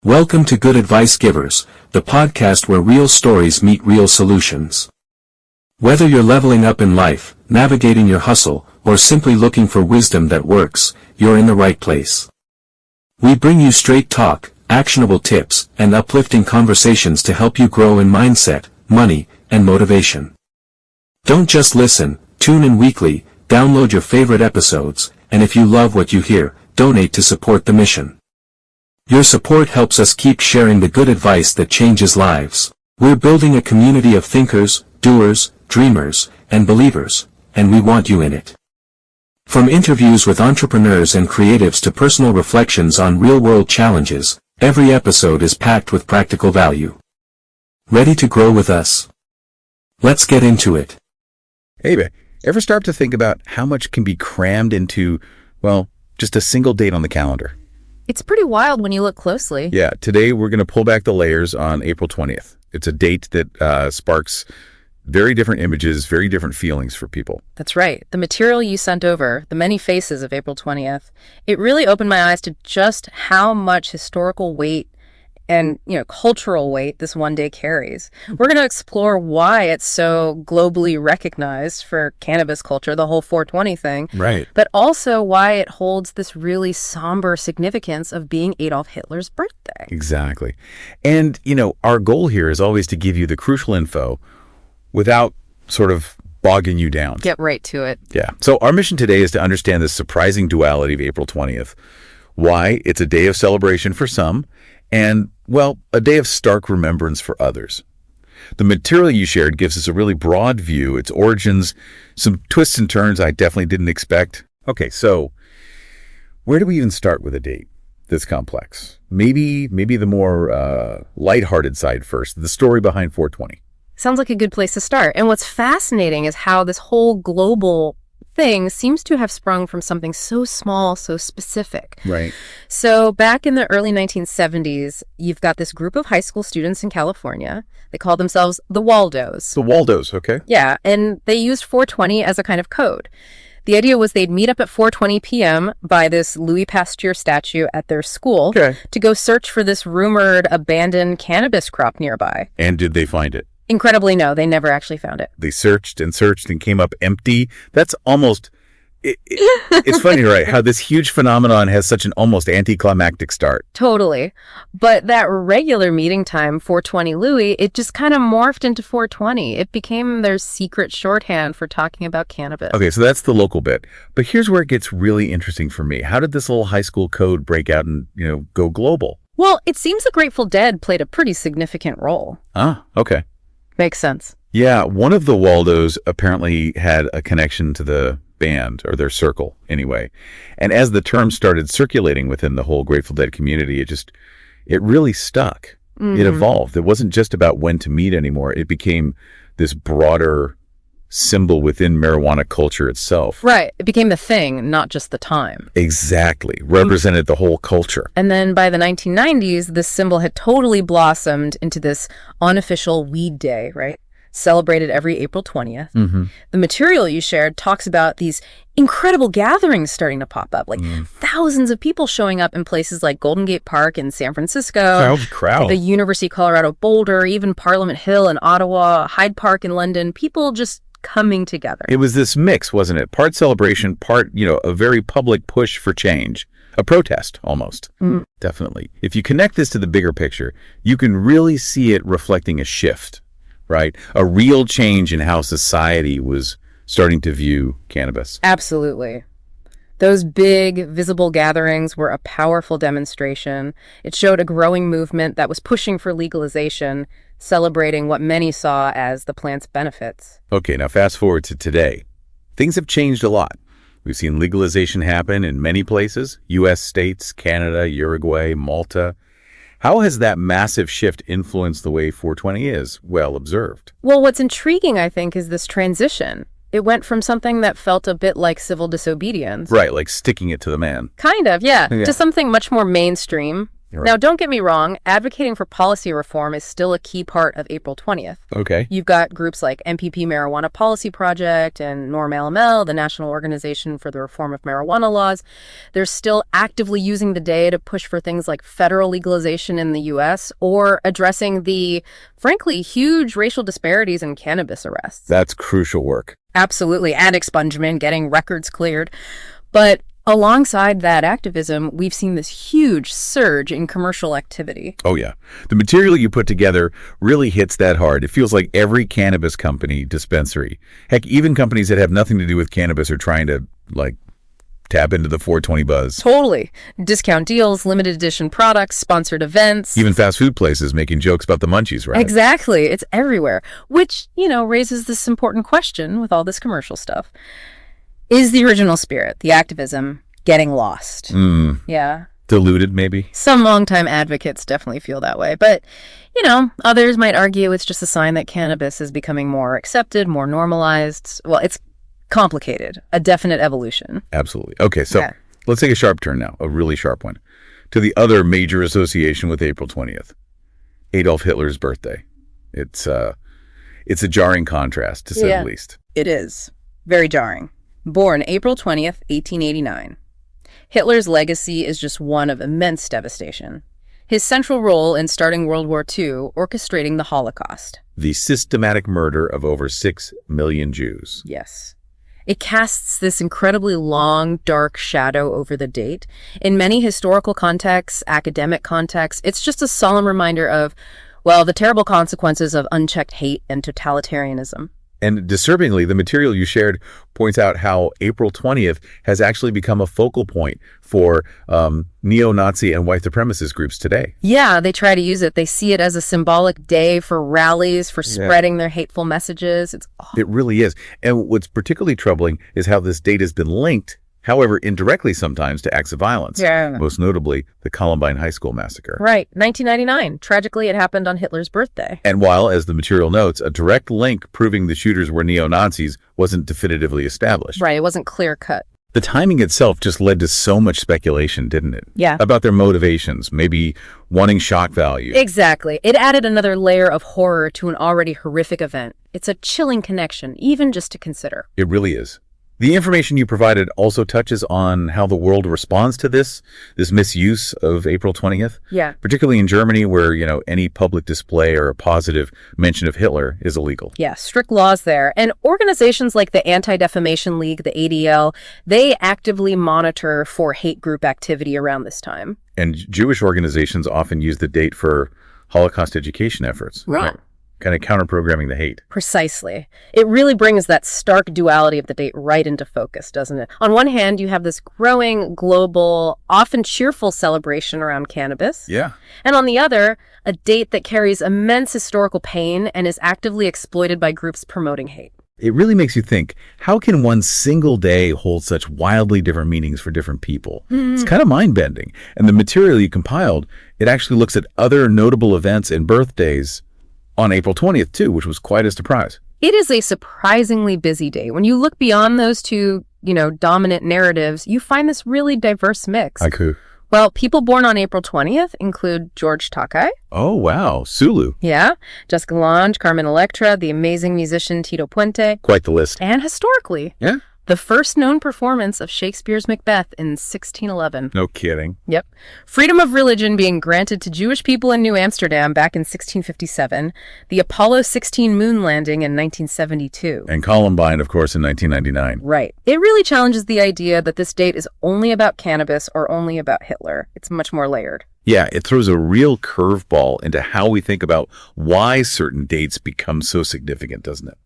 Welcome to Good Advice Givers, the podcast where real stories meet real solutions. Whether you're leveling up in life, navigating your hustle, or simply looking for wisdom that works, you're in the right place. We bring you straight talk, actionable tips, and uplifting conversations to help you grow in mindset, money, and motivation. Don't just listen, tune in weekly, download your favorite episodes, and if you love what you hear, donate to support the mission. Your support helps us keep sharing the good advice that changes lives. We're building a community of thinkers, doers, dreamers, and believers, and we want you in it. From interviews with entrepreneurs and creatives to personal reflections on real-world challenges, every episode is packed with practical value. Ready to grow with us? Let's get into it. Hey, ever start to think about how much can be crammed into, well, just a single date on the calendar? It's pretty wild when you look closely. Yeah, today we're going to pull back the layers on April 20th. It's a date that sparks very different images, very different feelings for people. That's right. The material you sent over, the many faces of April 20th, it really opened my eyes to just how much historical weight and, cultural weight this one day carries. We're going to explore why it's so globally recognized for cannabis culture, the whole 420 thing. Right. But also why it holds this really somber significance of being Adolf Hitler's birthday. Exactly. And, our goal here is always to give you the crucial info without sort of bogging you down. Get right to it. Yeah. So our mission today is to understand the surprising duality of April 20th, why it's a day of celebration for some, and, well, a day of stark remembrance for others. The material you shared gives us a really broad view, its origins, some twists and turns I definitely didn't expect. Okay, so where do we even start with a date this complex? Maybe the more lighthearted side first, the story behind 420. Sounds like a good place to start. And what's fascinating is how this whole global thing seems to have sprung from something so small, so specific. Right. So back in the early 1970s, you've got this group of high school students in California. They call themselves the Waldos. The Waldos, okay. Yeah, and they used 420 as a kind of code. The idea was they'd meet up at 4:20 p.m. by this Louis Pasteur statue at their school to go search for this rumored abandoned cannabis crop nearby. And did they find it? Incredibly, no, they never actually found it. They searched and came up empty. That's almost, it's funny, right? How this huge phenomenon has such an almost anticlimactic start. Totally. But that regular meeting time, 420 Louis, it just kind of morphed into 420. It became their secret shorthand for talking about cannabis. Okay, so that's the local bit. But here's where it gets really interesting for me. How did this little high school code break out and, go global? Well, it seems the Grateful Dead played a pretty significant role. Ah, okay. Makes sense. Yeah, one of the Waldos apparently had a connection to the band, or their circle, anyway. And as the term started circulating within the whole Grateful Dead community, it really stuck. Mm-hmm. It evolved. It wasn't just about when to meet anymore. It became this broader symbol within marijuana culture itself. Right. It became the thing, not just the time. Exactly. Represented the whole culture. And then by the 1990s, this symbol had totally blossomed into this unofficial weed day, right? Celebrated every April 20th. Mm-hmm. The material you shared talks about these incredible gatherings starting to pop up, like thousands of people showing up in places like Golden Gate Park in San Francisco, crowd. The University of Colorado Boulder, even Parliament Hill in Ottawa, Hyde Park in London, people just coming together. It was this mix, wasn't it? Part celebration, part, a very public push for change. A protest, almost. Mm. Definitely. If you connect this to the bigger picture, you can really see it reflecting a shift, right? A real change in how society was starting to view cannabis. Absolutely. Those big, visible gatherings were a powerful demonstration. It showed a growing movement that was pushing for legalization, celebrating what many saw as the plant's benefits. Okay, now fast forward to today. Things have changed a lot. We've seen legalization happen in many places, U.S. states, Canada, Uruguay, Malta. How has that massive shift influenced the way 420 is well observed? Well, what's intriguing, I think, is this transition. It went from something that felt a bit like civil disobedience. Right, like sticking it to the man. Kind of, yeah. To something much more mainstream. Right. Now, don't get me wrong, advocating for policy reform is still a key part of April 20th. Okay. You've got groups like MPP Marijuana Policy Project and NORM-LML, the National Organization for the Reform of Marijuana Laws. They're still actively using the day to push for things like federal legalization in the U.S. or addressing the, frankly, huge racial disparities in cannabis arrests. That's crucial work. Absolutely, and expungement, getting records cleared. But alongside that activism, we've seen this huge surge in commercial activity. Oh, yeah. The material you put together really hits that hard. It feels like every cannabis company, dispensary, heck, even companies that have nothing to do with cannabis are trying to, tap into the 420 buzz. Totally. Discount deals, limited edition products, sponsored events. Even fast food places making jokes about the munchies, right? Exactly. It's everywhere, which, raises this important question with all this commercial stuff. Is the original spirit, the activism, getting lost? Yeah. Diluted, maybe? Some longtime advocates definitely feel that way. But, others might argue it's just a sign that cannabis is becoming more accepted, more normalized. Well, it's complicated, a definite evolution. Absolutely. Okay, so let's take a sharp turn now, a really sharp one, to the other major association with April 20th, Adolf Hitler's birthday. It's a jarring contrast, to say the least. It is. Very jarring. Born April 20th, 1889. Hitler's legacy is just one of immense devastation. His central role in starting World War II, orchestrating the Holocaust. The systematic murder of over 6 million Jews. Yes. It casts this incredibly long, dark shadow over the date. In many historical contexts, academic contexts, it's just a solemn reminder of, the terrible consequences of unchecked hate and totalitarianism. And disturbingly, the material you shared points out how April 20th has actually become a focal point for neo-Nazi and white supremacist groups today. Yeah, they try to use it. They see it as a symbolic day for rallies, for spreading their hateful messages. It really is. And what's particularly troubling is how this date has been linked, however indirectly sometimes, to acts of violence. Yeah. Most notably, the Columbine High School massacre. Right, 1999. Tragically, it happened on Hitler's birthday. And while, as the material notes, a direct link proving the shooters were neo-Nazis wasn't definitively established. Right, it wasn't clear-cut. The timing itself just led to so much speculation, didn't it? Yeah. About their motivations, maybe wanting shock value. Exactly. It added another layer of horror to an already horrific event. It's a chilling connection, even just to consider. It really is. The information you provided also touches on how the world responds to this misuse of April 20th. Yeah. Particularly in Germany, where, any public display or a positive mention of Hitler is illegal. Yeah, strict laws there. And organizations like the Anti-Defamation League, the ADL, they actively monitor for hate group activity around this time. And Jewish organizations often use the date for Holocaust education efforts. Right. Kind of counter-programming the hate. Precisely. It really brings that stark duality of the date right into focus, doesn't it? On one hand, you have this growing, global, often cheerful celebration around cannabis. Yeah. And on the other, a date that carries immense historical pain and is actively exploited by groups promoting hate. It really makes you think, how can one single day hold such wildly different meanings for different people? It's kind of mind-bending. And the material you compiled, it actually looks at other notable events and birthdays on April 20th, too, which was quite a surprise. It is a surprisingly busy day. When you look beyond those two, dominant narratives, you find this really diverse mix. Like who? Well, people born on April 20th include George Takei. Oh, wow. Sulu. Yeah. Jessica Lange, Carmen Electra, the amazing musician Tito Puente. Quite the list. And historically, the first known performance of Shakespeare's Macbeth in 1611. No kidding. Yep. Freedom of religion being granted to Jewish people in New Amsterdam back in 1657. The Apollo 16 moon landing in 1972. And Columbine, of course, in 1999. Right. It really challenges the idea that this date is only about cannabis or only about Hitler. It's much more layered. Yeah, it throws a real curveball into how we think about why certain dates become so significant, doesn't it?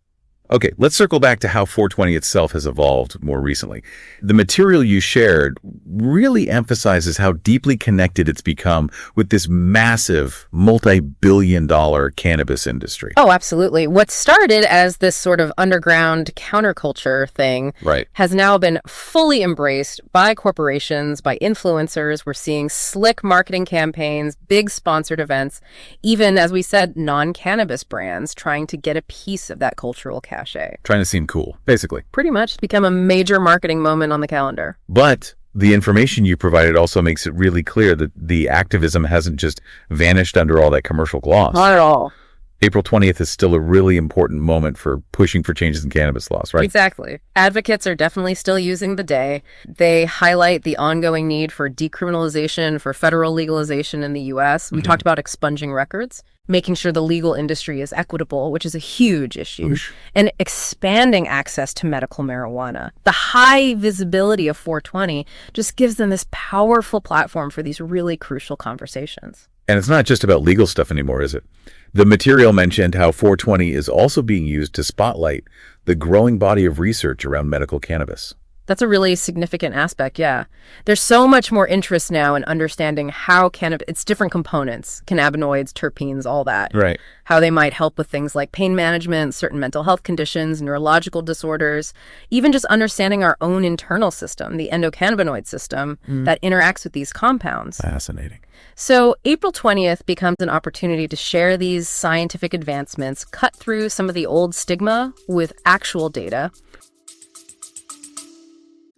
Okay, let's circle back to how 420 itself has evolved more recently. The material you shared really emphasizes how deeply connected it's become with this massive, multi-billion-dollar cannabis industry. Oh, absolutely. What started as this sort of underground counterculture thing has now been fully embraced by corporations, by influencers. We're seeing slick marketing campaigns, big sponsored events, even, as we said, non-cannabis brands trying to get a piece of that cultural cachet. Trying to seem cool, basically. Pretty much become a major marketing moment on the calendar. But The information you provided also makes it really clear that the activism hasn't just vanished under all that commercial gloss. Not at all. April 20th is still a really important moment for pushing for changes in cannabis laws, right? Exactly. Advocates are definitely still using the day. They highlight the ongoing need for decriminalization, for federal legalization in the U.S. We talked about expunging records, making sure the legal industry is equitable, which is a huge issue, and expanding access to medical marijuana. The high visibility of 420 just gives them this powerful platform for these really crucial conversations. And it's not just about legal stuff anymore, is it? The material mentioned how 420 is also being used to spotlight the growing body of research around medical cannabis. That's a really significant aspect, yeah. There's so much more interest now in understanding how its different components, cannabinoids, terpenes, all that. Right. How they might help with things like pain management, certain mental health conditions, neurological disorders, even just understanding our own internal system, the endocannabinoid system that interacts with these compounds. Fascinating. So April 20th becomes an opportunity to share these scientific advancements, cut through some of the old stigma with actual data.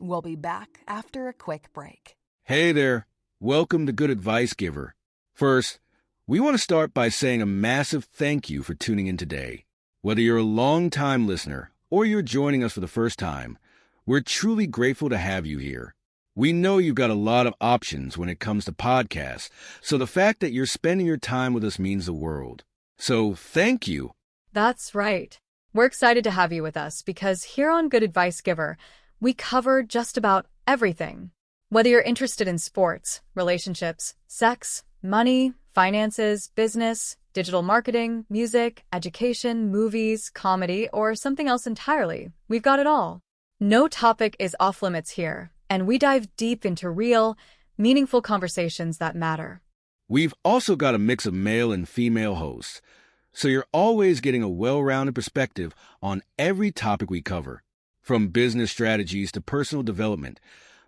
We'll be back after a quick break. Hey there. Welcome to Good Advice Giver. First, we want to start by saying a massive thank you for tuning in today. Whether you're a long-time listener or you're joining us for the first time, we're truly grateful to have you here. We know you've got a lot of options when it comes to podcasts, so the fact that you're spending your time with us means the world. So thank you. That's right. We're excited to have you with us because here on Good Advice Giver, we cover just about everything. Whether you're interested in sports, relationships, sex, money, finances, business, digital marketing, music, education, movies, comedy, or something else entirely, we've got it all. No topic is off limits here, and we dive deep into real, meaningful conversations that matter. We've also got a mix of male and female hosts, so you're always getting a well-rounded perspective on every topic we cover. From business strategies to personal development,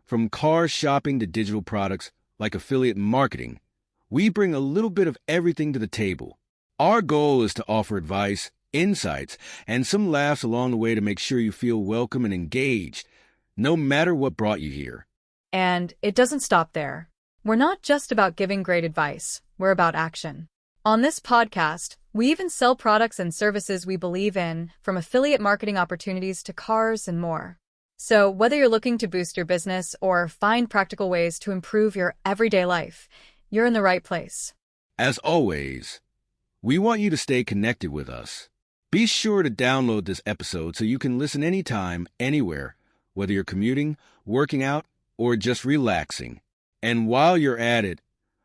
from car shopping to digital products like affiliate marketing, we bring a little bit of everything to the table. Our goal is to offer advice, insights, and some laughs along the way to make sure you feel welcome and engaged, no matter what brought you here. And it doesn't stop there. We're not just about giving great advice, we're about action. On this podcast, we even sell products and services we believe in, from affiliate marketing opportunities to cars and more. So whether you're looking to boost your business or find practical ways to improve your everyday life, you're in the right place. As always, we want you to stay connected with us. Be sure to download this episode so you can listen anytime, anywhere, whether you're commuting, working out, or just relaxing. And while you're at it,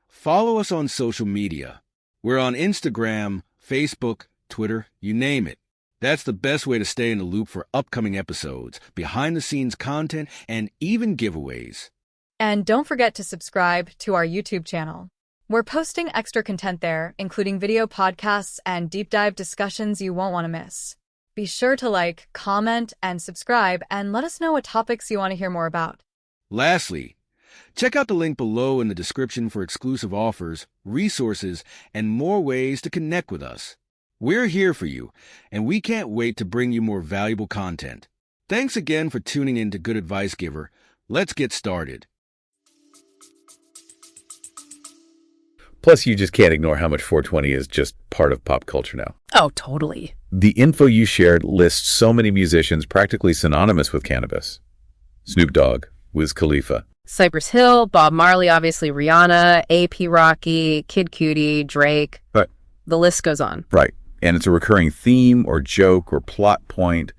follow us on social media. We're on Instagram, Facebook, Twitter, you name it. That's the best way to stay in the loop for upcoming episodes, behind-the-scenes content, and even giveaways. And don't forget to subscribe to our YouTube channel. We're posting extra content there, including video podcasts and deep dive discussions you won't want to miss. Be sure to like, comment, and subscribe, and let us know what topics you want to hear more about. Lastly, check out the link below in the description for exclusive offers, resources, and more ways to connect with us. We're here for you, and we can't wait to bring you more valuable content. Thanks again for tuning in to Good Advice Giver. Let's get started. Plus, you just can't ignore how much 420 is just part of pop culture now. Oh, totally. The info you shared lists so many musicians practically synonymous with cannabis. Snoop Dogg, Wiz Khalifa, Cypress Hill, Bob Marley, obviously Rihanna, A.P. Rocky, Kid Cudi, Drake. Right. The list goes on. Right. And it's a recurring theme or joke or plot point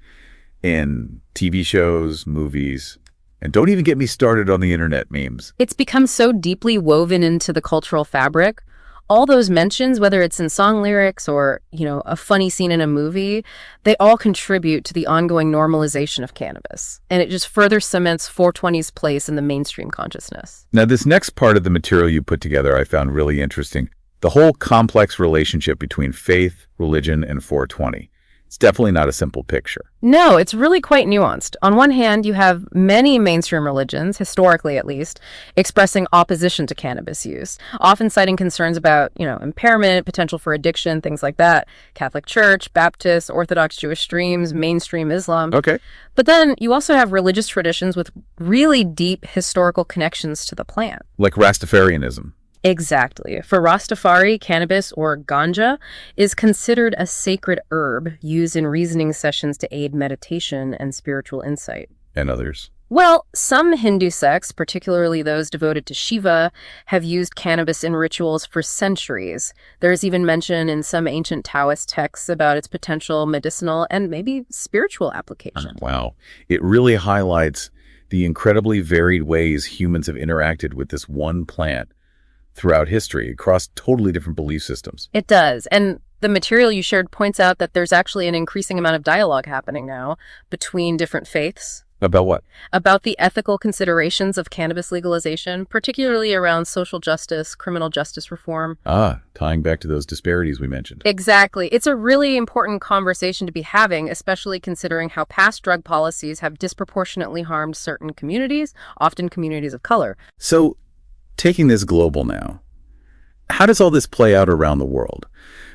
in TV shows, movies. And don't even get me started on the internet memes. It's become so deeply woven into the cultural fabric. All those mentions, whether it's in song lyrics or, a funny scene in a movie, they all contribute to the ongoing normalization of cannabis. And it just further cements 420's place in the mainstream consciousness. Now, this next part of the material you put together I found really interesting. The whole complex relationship between faith, religion, and 420. It It's definitely not a simple picture. No, it's really quite nuanced. On one hand, you have many mainstream religions, historically at least, expressing opposition to cannabis use, often citing concerns about, impairment, potential for addiction, things like that. Catholic Church, Baptist, Orthodox Jewish streams, mainstream Islam. Okay. But then you also have religious traditions with really deep historical connections to the plant. Like Rastafarianism. Exactly. For Rastafari, cannabis, or ganja, is considered a sacred herb used in reasoning sessions to aid meditation and spiritual insight. And others. Well, some Hindu sects, particularly those devoted to Shiva, have used cannabis in rituals for centuries. There's even mention in some ancient Taoist texts about its potential medicinal and maybe spiritual application. Wow. It really highlights the incredibly varied ways humans have interacted with this one plant throughout history across totally different belief systems. It does. And the material you shared points out that there's actually an increasing amount of dialogue happening now between different faiths. About what? About the ethical considerations of cannabis legalization, particularly around social justice, criminal justice reform. Tying back to those disparities we mentioned. Exactly. It's a really important conversation to be having, especially considering how past drug policies have disproportionately harmed certain communities, often communities of color. So, taking this global now, how does all this play out around the world?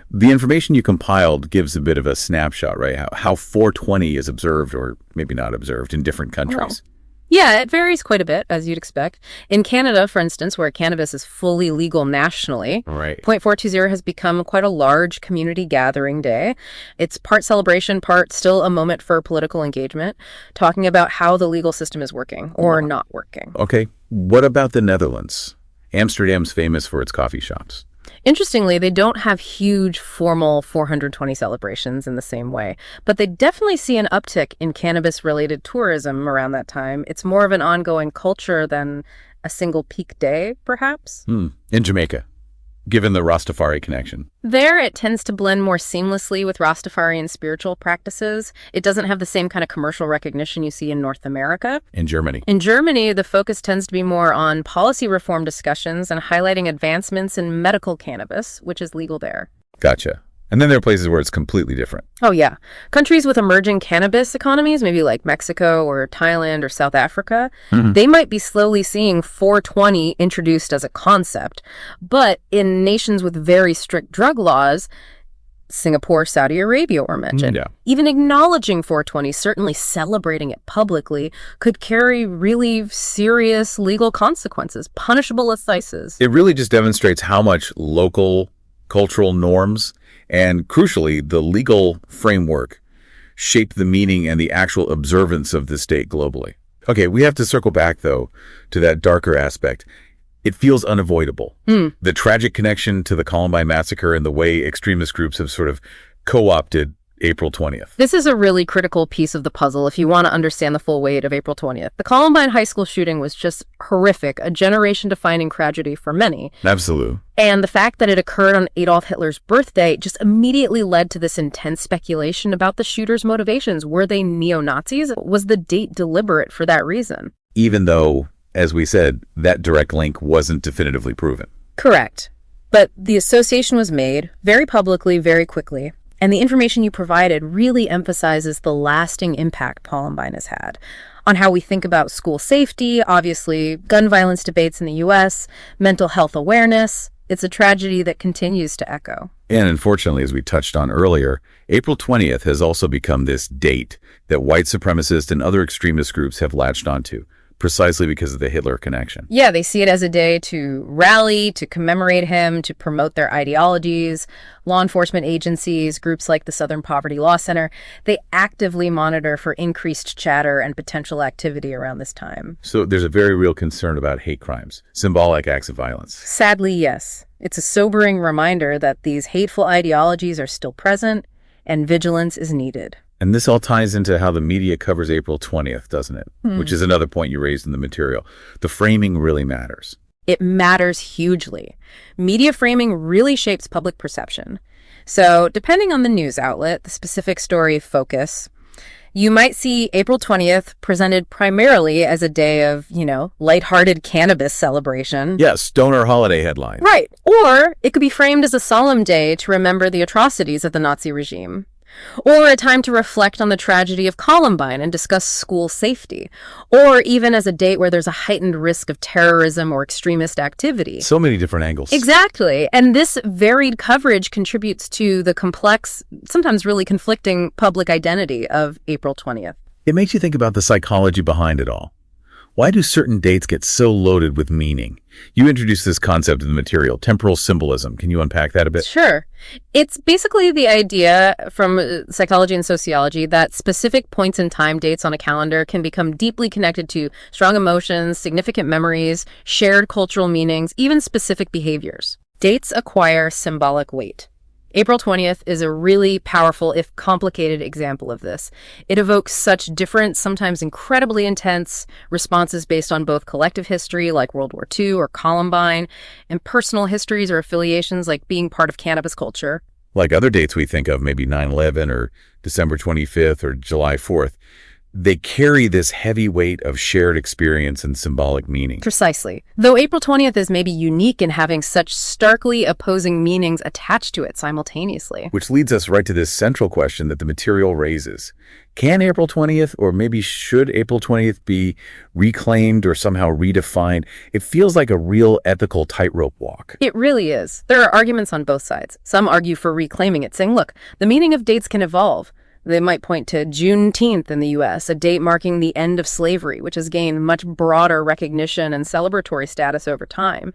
The information you compiled gives a bit of a snapshot, right? How 420 is observed or maybe not observed in different countries. Yeah, it varies quite a bit, as you'd expect. In Canada, for instance, where cannabis is fully legal nationally, Right. Point 420 has become quite a large community gathering day. It's part celebration, part still a moment for political engagement, talking about how the legal system is working or not working. Okay. What about the Netherlands? Amsterdam's famous for its coffee shops. Interestingly, they don't have huge formal 420 celebrations in the same way, but they definitely see an uptick in cannabis-related tourism around that time. It's more of an ongoing culture than a single peak day, perhaps. In Jamaica, given the Rastafari connection. There, it tends to blend more seamlessly with Rastafarian spiritual practices. It doesn't have the same kind of commercial recognition you see in North America. In Germany. In Germany, the focus tends to be more on policy reform discussions and highlighting advancements in medical cannabis, which is legal there. Gotcha. And then there are places where it's completely different. Oh, yeah. Countries with emerging cannabis economies, maybe like Mexico or Thailand or South Africa, they might be slowly seeing 420 introduced as a concept. But in nations with very strict drug laws, Singapore, Saudi Arabia were mentioned. Yeah. Even acknowledging 420, certainly celebrating it publicly, could carry really serious legal consequences, punishable offenses. It really just demonstrates how much local cultural norms and, crucially, the legal framework shape the meaning and the actual observance of this date globally. Okay, we have to circle back, though, to that darker aspect. It feels unavoidable. The tragic connection to the Columbine massacre and the way extremist groups have sort of co-opted April 20th. This is a really critical piece of the puzzle if you want to understand the full weight of April 20th. The Columbine High School shooting was just horrific, a generation-defining tragedy for many. Absolutely. And the fact that it occurred on Adolf Hitler's birthday just immediately led to this intense speculation about the shooter's motivations. Were they neo-Nazis? Was the date deliberate for that reason? Even though, as we said, that direct link wasn't definitively proven. Correct. But the association was made very publicly, very quickly. And the information you provided really emphasizes the lasting impact Columbine has had on how we think about school safety, obviously gun violence debates in the U.S., mental health awareness. It's a tragedy that continues to echo. And unfortunately, as we touched on earlier, April 20th has also become this date that white supremacist and other extremist groups have latched onto, precisely because of the Hitler connection. Yeah, they see it as a day to rally, to commemorate him, to promote their ideologies. Law enforcement agencies, groups like the Southern Poverty Law Center, they actively monitor for increased chatter and potential activity around this time. So there's a very real concern about hate crimes, symbolic acts of violence. Sadly, yes. It's a sobering reminder that these hateful ideologies are still present and vigilance is needed. And this all ties into how the media covers April 20th, doesn't it? Which is another point you raised in the material. The framing really matters. It matters hugely. Media framing really shapes public perception. So depending on the news outlet, the specific story focus, you might see April 20th presented primarily as a day of, lighthearted cannabis celebration. Yes, stoner holiday headline. Right. Or it could be framed as a solemn day to remember the atrocities of the Nazi regime. or a time to reflect on the tragedy of Columbine and discuss school safety, or even as a date where there's a heightened risk of terrorism or extremist activity. So many different angles. Exactly. And this varied coverage contributes to the complex, sometimes really conflicting public identity of April 20th. It makes you think about the psychology behind it all. Why do certain dates get so loaded with meaning? You introduced this concept in the material, temporal symbolism. Can you unpack that a bit? Sure. It's basically the idea from psychology and sociology that specific points in time dates on a calendar can become deeply connected to strong emotions, significant memories, shared cultural meanings, even specific behaviors. Dates acquire symbolic weight. April 20th is a really powerful, if complicated, example of this. It evokes such different, sometimes incredibly intense responses based on both collective history, like World War II or Columbine, and personal histories or affiliations, like being part of cannabis culture. Like other dates we think of, maybe 9/11 or December 25th or July 4th, they carry this heavy weight of shared experience and symbolic meaning. Precisely. Though April 20th is maybe unique in having such starkly opposing meanings attached to it simultaneously. Which leads us right to this central question that the material raises. Can April 20th, or maybe should April 20th be reclaimed or somehow redefined? It feels like a real ethical tightrope walk. It really is. There are arguments on both sides. Some argue for reclaiming it, saying, look, the meaning of dates can evolve. They might point to Juneteenth in the U.S., a date marking the end of slavery, which has gained much broader recognition and celebratory status over time.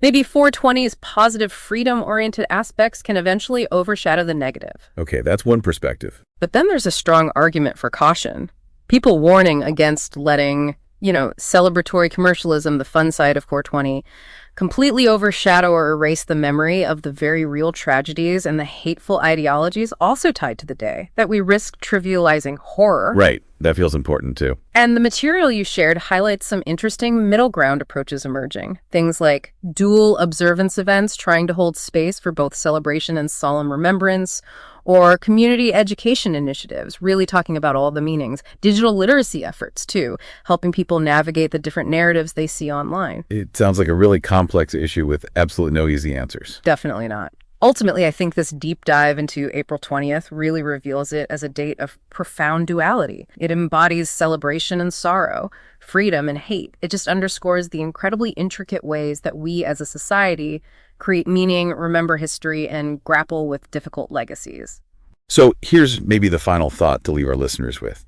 Maybe 420's positive freedom-oriented aspects can eventually overshadow the negative. Okay, that's one perspective. But then there's a strong argument for caution. People warning against letting, celebratory commercialism, the fun side of 420, completely overshadow or erase the memory of the very real tragedies and the hateful ideologies also tied to the day, that we risk trivializing horror. Right. That feels important too. And the material you shared highlights some interesting middle ground approaches emerging. Things like dual observance events trying to hold space for both celebration and solemn remembrance, or community education initiatives, really talking about all the meanings. Digital literacy efforts, too, helping people navigate the different narratives they see online. It sounds like a really complex issue with absolutely no easy answers. Definitely not. Ultimately, I think this deep dive into April 20th really reveals it as a date of profound duality. It embodies celebration and sorrow, freedom and hate. It just underscores the incredibly intricate ways that we as a society create meaning, remember history, and grapple with difficult legacies. So here's maybe the final thought to leave our listeners with.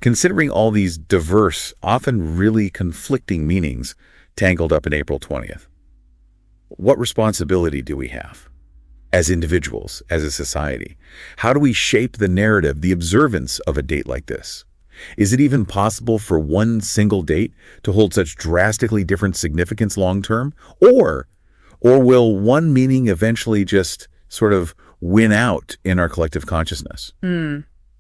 Considering all these diverse, often really conflicting meanings tangled up in April 20th, what responsibility do we have? As individuals, as a society? How do we shape the narrative, the observance of a date like this? Is it even possible for one single date to hold such drastically different significance long-term? Or will one meaning eventually just sort of win out in our collective consciousness?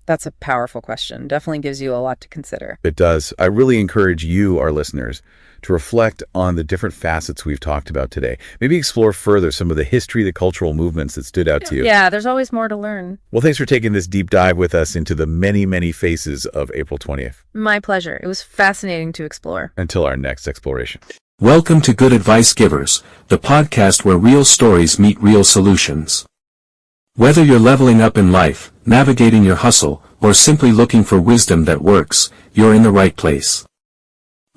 That's a powerful question. Definitely gives you a lot to consider. It does. I really encourage you, our listeners, to reflect on the different facets we've talked about today. Maybe explore further some of the history, the cultural movements that stood out to you. Yeah, there's always more to learn. Well, thanks for taking this deep dive with us into the many, many faces of April 20th. My pleasure. It was fascinating to explore. Until our next exploration. Welcome to Good Advice Givers, the podcast where real stories meet real solutions. Whether you're leveling up in life, navigating your hustle, or simply looking for wisdom that works, you're in the right place.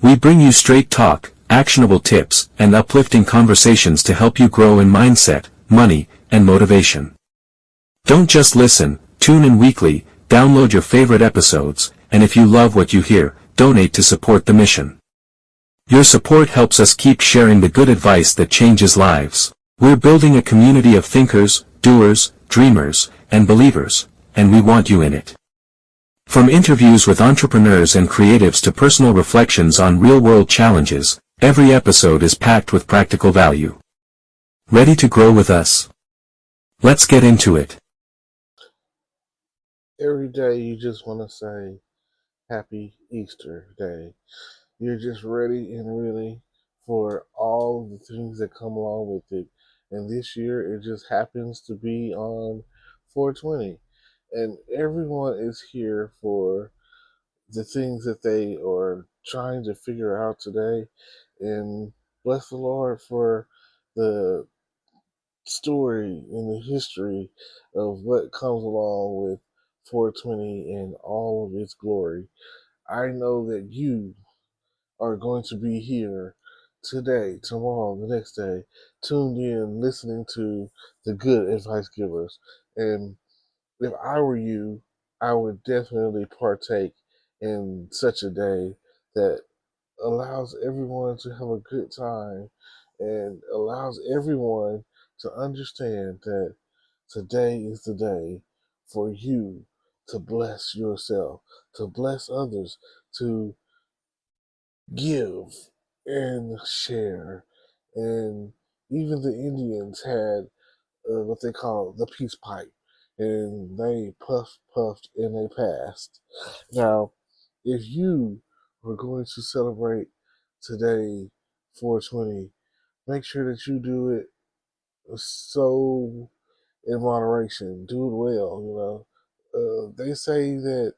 We bring you straight talk, actionable tips, and uplifting conversations to help you grow in mindset, money, and motivation. Don't just listen, tune in weekly, download your favorite episodes, and if you love what you hear, donate to support the mission. Your support helps us keep sharing the good advice that changes lives. We're building a community of thinkers, doers, dreamers, and believers, and we want you in it. From interviews with entrepreneurs and creatives to personal reflections on real-world challenges, every episode is packed with practical value. Ready to grow with us? Let's get into it. Every day you just want to say, Happy Easter Day. You're just ready and really for all of the things that come along with it. And this year it just happens to be on 420. And everyone is here for the things that they are trying to figure out today. And bless the Lord for the story and the history of what comes along with 420 in all of its glory. I know that you are going to be here today, tomorrow, the next day, tuned in, listening to the good advice givers. And if I were you, I would definitely partake in such a day that allows everyone to have a good time and allows everyone to understand that today is the day for you to bless yourself, to bless others, to give and share. And even the Indians had what they call the peace pipe, and they puffed, and they passed. Now, if you were going to celebrate today, 420, make sure that you do it so in moderation. Do it well. They say that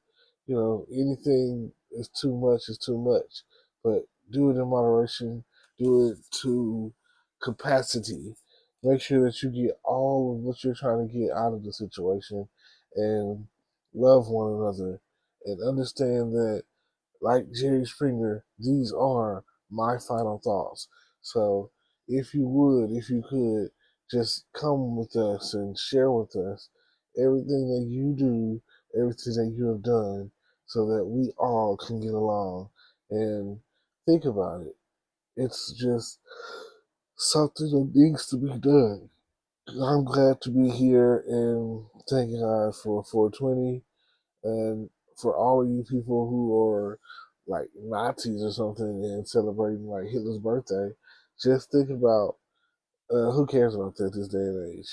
anything is too much is too much, but do it in moderation. Do it to capacity. Make sure that you get all of what you're trying to get out of the situation, and love one another, and understand that, like Jerry Springer, these are my final thoughts. So if you could, just come with us and share with us everything that you do, everything that you have done, so that we all can get along. And think about it. It's just something that needs to be done. I'm glad to be here, and thank God for 420. And for all of you people who are like Nazis or something and celebrating like Hitler's birthday, just think about who cares about that this day and age.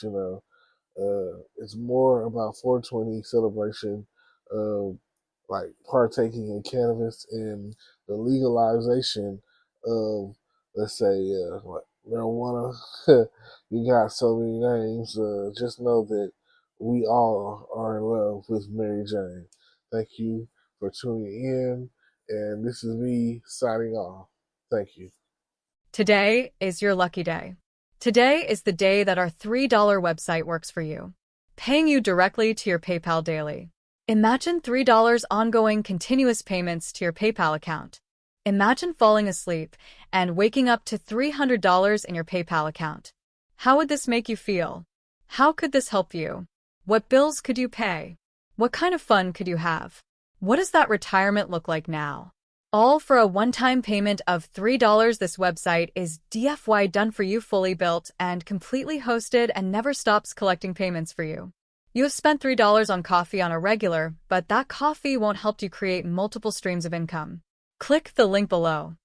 It's more about 420 celebration of like partaking in cannabis and the legalization of, let's say, marijuana. You got so many names. Just know that we all are in love with Mary Jane. Thank you for tuning in, and this is me signing off. Thank you. Today is your lucky day. Today is the day that our $3 website works for you, paying you directly to your PayPal daily. Imagine $3 ongoing continuous payments to your PayPal account. Imagine falling asleep and waking up to $300 in your PayPal account. How would this make you feel? How could this help you? What bills could you pay? What kind of fun could you have? What does that retirement look like now? All for a one-time payment of $3. This website is DFY done for you, fully built and completely hosted, and never stops collecting payments for you. You have spent $3 on coffee on a regular, but that coffee won't help you create multiple streams of income. Click the link below.